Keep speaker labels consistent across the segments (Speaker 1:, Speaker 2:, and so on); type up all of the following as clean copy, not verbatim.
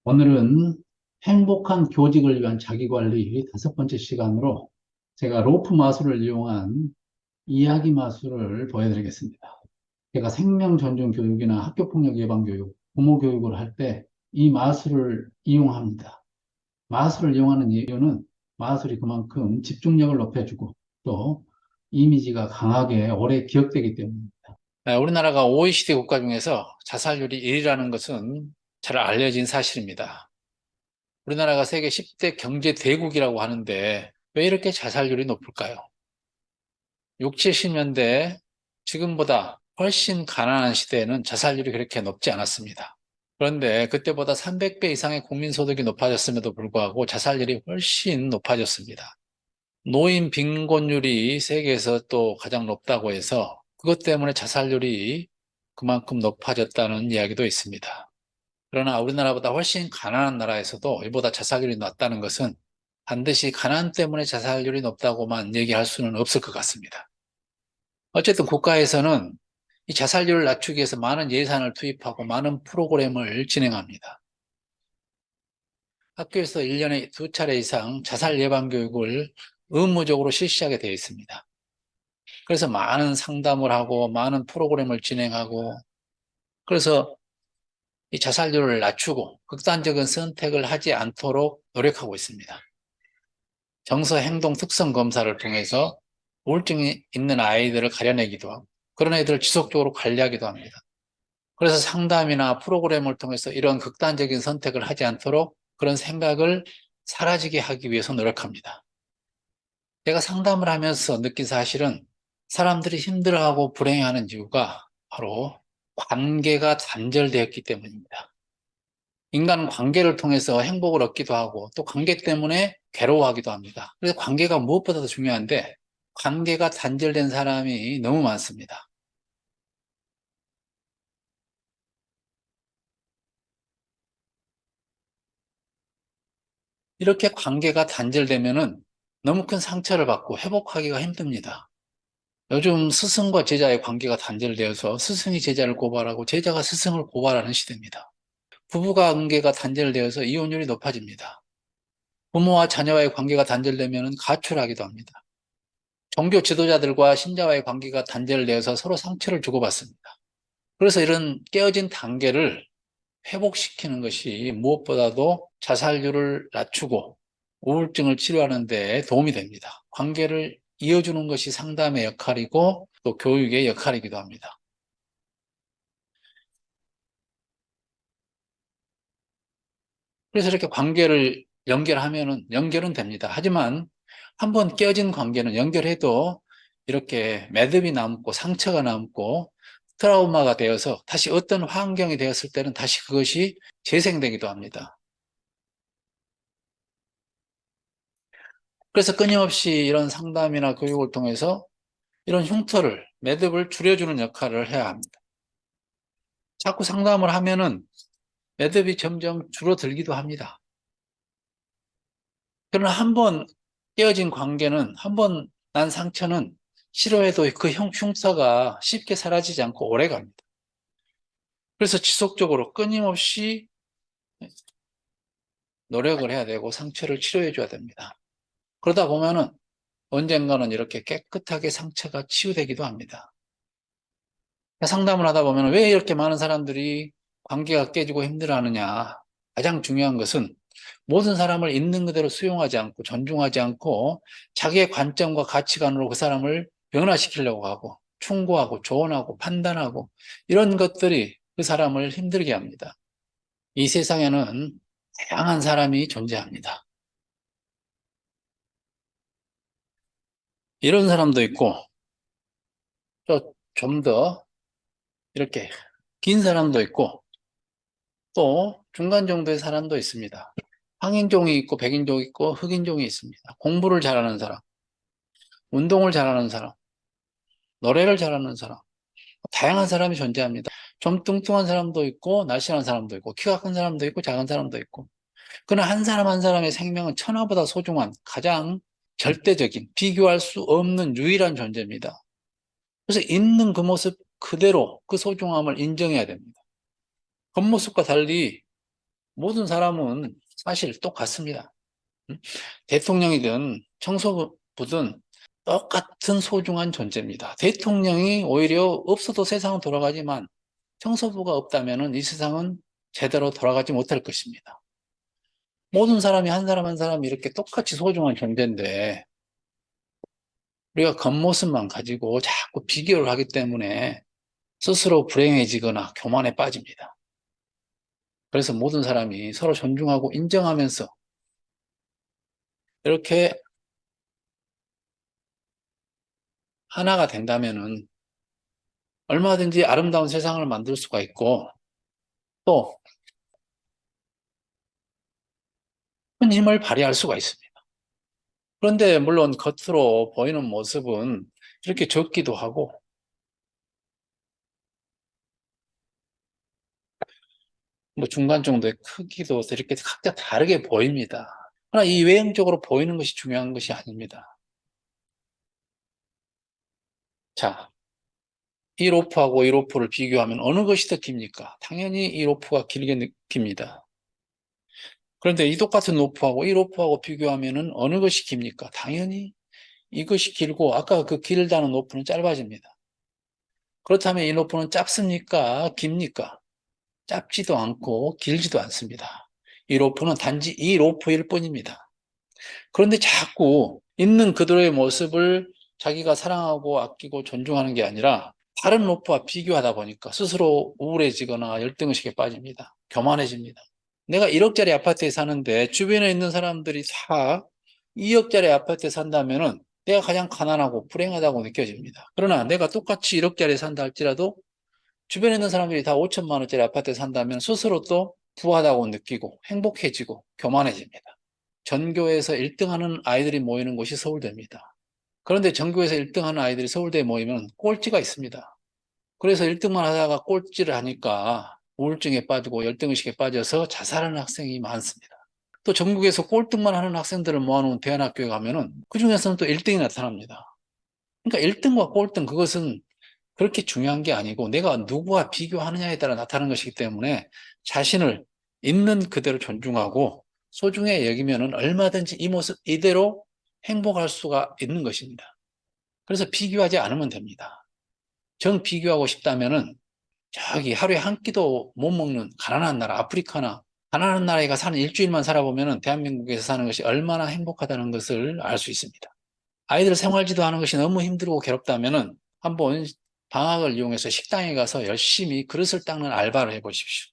Speaker 1: 오늘은 행복한 교직을 위한 자기관리 5번째 시간으로 제가 로프 마술을 이용한 이야기 마술을 보여드리겠습니다. 제가 생명 존중 교육이나 학교 폭력 예방 교육, 부모 교육을 할 때 이 마술을 이용합니다. 마술을 이용하는 이유는 마술이 그만큼 집중력을 높여주고 또 이미지가 강하게 오래 기억되기 때문입니다. 우리나라가 OECD 국가 중에서 자살률이 1위라는 것은 잘 알려진 사실입니다. 우리나라가 세계 10대 경제 대국이라고 하는데 왜 이렇게 자살률이 높을까요? 6, 70년대 지금보다 훨씬 가난한 시대에는 자살률이 그렇게 높지 않았습니다. 그런데 그때보다 300배 이상의 국민소득이 높아졌음에도 불구하고 자살률이 훨씬 높아졌습니다. 노인 빈곤율이 세계에서 또 가장 높다고 해서 그것 때문에 자살률이 그만큼 높아졌다는 이야기도 있습니다. 그러나 우리나라보다 훨씬 가난한 나라에서도 이보다 자살률이 낮다는 것은 반드시 가난 때문에 자살률이 높다고만 얘기할 수는 없을 것 같습니다. 어쨌든 국가에서는 이 자살률을 낮추기 위해서 많은 예산을 투입하고 많은 프로그램을 진행합니다. 학교에서 1년에 2차례 이상 자살 예방 교육을 의무적으로 실시하게 되어 있습니다. 그래서 많은 상담을 하고 많은 프로그램을 진행하고 그래서 이 자살률을 낮추고 극단적인 선택을 하지 않도록 노력하고 있습니다. 정서 행동 특성 검사를 통해서 우울증이 있는 아이들을 가려내기도 하고 그런 아이들을 지속적으로 관리하기도 합니다. 그래서 상담이나 프로그램을 통해서 이런 극단적인 선택을 하지 않도록 그런 생각을 사라지게 하기 위해서 노력합니다. 제가 상담을 하면서 느낀 사실은 사람들이 힘들어하고 불행해하는 이유가 바로 관계가 단절되었기 때문입니다. 인간은 관계를 통해서 행복을 얻기도 하고 또 관계 때문에 괴로워하기도 합니다. 그래서 관계가 무엇보다도 중요한데 관계가 단절된 사람이 너무 많습니다. 이렇게 관계가 단절되면은 너무 큰 상처를 받고 회복하기가 힘듭니다. 요즘 스승과 제자의 관계가 단절되어서 스승이 제자를 고발하고 제자가 스승을 고발하는 시대입니다. 부부가 관계가 단절되어서 이혼율이 높아집니다. 부모와 자녀와의 관계가 단절되면 가출하기도 합니다. 종교 지도자들과 신자와의 관계가 단절되어서 서로 상처를 주고받습니다. 그래서 이런 깨어진 단계를 회복시키는 것이 무엇보다도 자살률을 낮추고 우울증을 치료하는 데 도움이 됩니다. 관계를 이어주는 것이 상담의 역할이고 또 교육의 역할이기도 합니다. 그래서 이렇게 관계를 연결하면은 연결은 됩니다. 하지만 한번 깨어진 관계는 연결해도 이렇게 매듭이 남고 상처가 남고 트라우마가 되어서 다시 어떤 환경이 되었을 때는 다시 그것이 재생되기도 합니다. 그래서 끊임없이 이런 상담이나 교육을 통해서 이런 흉터를, 매듭을 줄여주는 역할을 해야 합니다. 자꾸 상담을 하면은 매듭이 점점 줄어들기도 합니다. 그러나 한 번 깨어진 관계는, 한 번 난 상처는 싫어해도 그 흉터가 쉽게 사라지지 않고 오래 갑니다. 그래서 지속적으로 끊임없이 노력을 해야 되고 상처를 치료해 줘야 됩니다. 그러다 보면은 언젠가는 이렇게 깨끗하게 상처가 치유되기도 합니다. 상담을 하다 보면 왜 이렇게 많은 사람들이 관계가 깨지고 힘들어하느냐. 가장 중요한 것은 모든 사람을 있는 그대로 수용하지 않고 존중하지 않고 자기의 관점과 가치관으로 그 사람을 변화시키려고 하고 충고하고 조언하고 판단하고 이런 것들이 그 사람을 힘들게 합니다. 이 세상에는 다양한 사람이 존재합니다. 이런 사람도 있고 또 좀 더 이렇게 긴 사람도 있고 또 중간 정도의 사람도 있습니다. 황인종이 있고 백인종이 있고 흑인종이 있습니다. 공부를 잘하는 사람, 운동을 잘하는 사람, 노래를 잘하는 사람, 다양한 사람이 존재합니다. 좀 뚱뚱한 사람도 있고 날씬한 사람도 있고 키가 큰 사람도 있고 작은 사람도 있고 그러나 한 사람 한 사람의 생명은 천하보다 소중한 가장 절대적인 비교할 수 없는 유일한 존재입니다. 그래서 있는 그 모습 그대로 그 소중함을 인정해야 됩니다. 겉모습과 달리 모든 사람은 사실 똑같습니다. 음? 대통령이든 청소부든 똑같은 소중한 존재입니다. 대통령이 오히려 없어도 세상은 돌아가지만 청소부가 없다면 이 세상은 제대로 돌아가지 못할 것입니다. 모든 사람이 한 사람 한 사람이 이렇게 똑같이 소중한 존재인데 우리가 겉모습만 가지고 자꾸 비교를 하기 때문에 스스로 불행해지거나 교만에 빠집니다. 그래서 모든 사람이 서로 존중하고 인정하면서 이렇게 하나가 된다면은 얼마든지 아름다운 세상을 만들 수가 있고 또 큰 힘을 발휘할 수가 있습니다. 그런데 물론 겉으로 보이는 모습은 이렇게 적기도 하고 뭐 중간 정도의 크기도 이렇게 각자 다르게 보입니다. 그러나 이 외형적으로 보이는 것이 중요한 것이 아닙니다. 자, 이 로프하고 이 로프를 비교하면 어느 것이 더 깁니까? 당연히 이 로프가 길게 느낍니다. 그런데 이 똑같은 로프하고 이 로프하고 비교하면 어느 것이 깁니까? 당연히 이것이 길고 아까 그 길다는 로프는 짧아집니다. 그렇다면 이 로프는 짧습니까? 깁니까? 짧지도 않고 길지도 않습니다. 이 로프는 단지 이 로프일 뿐입니다. 그런데 자꾸 있는 그대로의 모습을 자기가 사랑하고 아끼고 존중하는 게 아니라 다른 로프와 비교하다 보니까 스스로 우울해지거나 열등의식에 빠집니다. 교만해집니다. 내가 1억짜리 아파트에 사는데 주변에 있는 사람들이 다 2억짜리 아파트에 산다면은 내가 가장 가난하고 불행하다고 느껴집니다. 그러나 내가 똑같이 1억짜리에 산다 할지라도 주변에 있는 사람들이 다 5천만 원짜리 아파트에 산다면 스스로 또 부하다고 느끼고 행복해지고 교만해집니다. 전교에서 1등하는 아이들이 모이는 곳이 서울대입니다. 그런데 전교에서 1등하는 아이들이 서울대에 모이면 꼴찌가 있습니다. 그래서 1등만 하다가 꼴찌를 하니까 우울증에 빠지고 열등의식에 빠져서 자살하는 학생이 많습니다. 또 전국에서 꼴등만 하는 학생들을 모아놓은 대안학교에 가면은 그 중에서는 또 1등이 나타납니다. 그러니까 1등과 꼴등 그것은 그렇게 중요한 게 아니고 내가 누구와 비교하느냐에 따라 나타나는 것이기 때문에 자신을 있는 그대로 존중하고 소중해 여기면은 얼마든지 이 모습 이대로 행복할 수가 있는 것입니다. 그래서 비교하지 않으면 됩니다. 정 비교하고 싶다면은 저기 하루에 한 끼도 못 먹는 가난한 나라 아프리카나 가난한 나라에 가 사는 일주일만 살아보면은 대한민국에서 사는 것이 얼마나 행복하다는 것을 알 수 있습니다. 아이들 생활지도 하는 것이 너무 힘들고 괴롭다면은 한번 방학을 이용해서 식당에 가서 열심히 그릇을 닦는 알바를 해보십시오.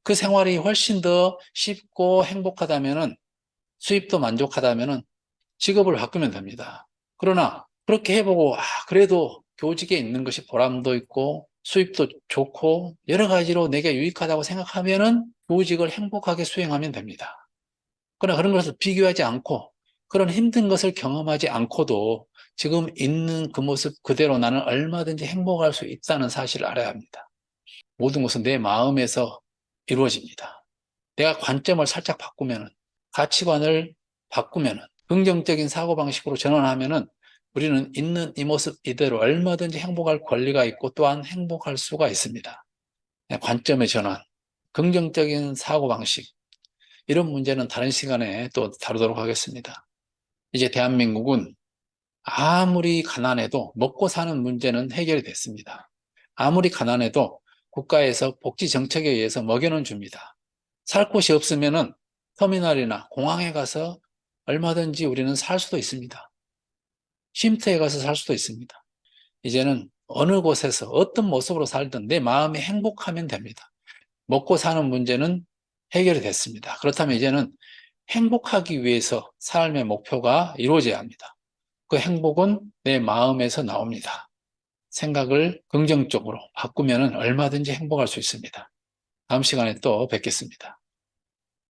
Speaker 1: 그 생활이 훨씬 더 쉽고 행복하다면은 수입도 만족하다면은 직업을 바꾸면 됩니다. 그러나 그렇게 해보고 그래도 교직에 있는 것이 보람도 있고 수입도 좋고 여러 가지로 내게 유익하다고 생각하면은 교직을 행복하게 수행하면 됩니다. 그러나 그런 것을 비교하지 않고 그런 힘든 것을 경험하지 않고도 지금 있는 그 모습 그대로 나는 얼마든지 행복할 수 있다는 사실을 알아야 합니다. 모든 것은 내 마음에서 이루어집니다. 내가 관점을 살짝 바꾸면은, 가치관을 바꾸면은, 긍정적인 사고방식으로 전환하면은 우리는 있는 이 모습 이대로 얼마든지 행복할 권리가 있고 또한 행복할 수가 있습니다. 관점의 전환, 긍정적인 사고방식, 이런 문제는 다른 시간에 또 다루도록 하겠습니다. 이제 대한민국은 아무리 가난해도 먹고 사는 문제는 해결이 됐습니다. 아무리 가난해도 국가에서 복지 정책에 의해서 먹여는 줍니다. 살 곳이 없으면은 터미널이나 공항에 가서 얼마든지 우리는 살 수도 있습니다. 쉼터에 가서 살 수도 있습니다. 이제는 어느 곳에서 어떤 모습으로 살든 내 마음이 행복하면 됩니다. 먹고 사는 문제는 해결이 됐습니다. 그렇다면 이제는 행복하기 위해서 삶의 목표가 이루어져야 합니다. 그 행복은 내 마음에서 나옵니다. 생각을 긍정적으로 바꾸면 얼마든지 행복할 수 있습니다. 다음 시간에 또 뵙겠습니다.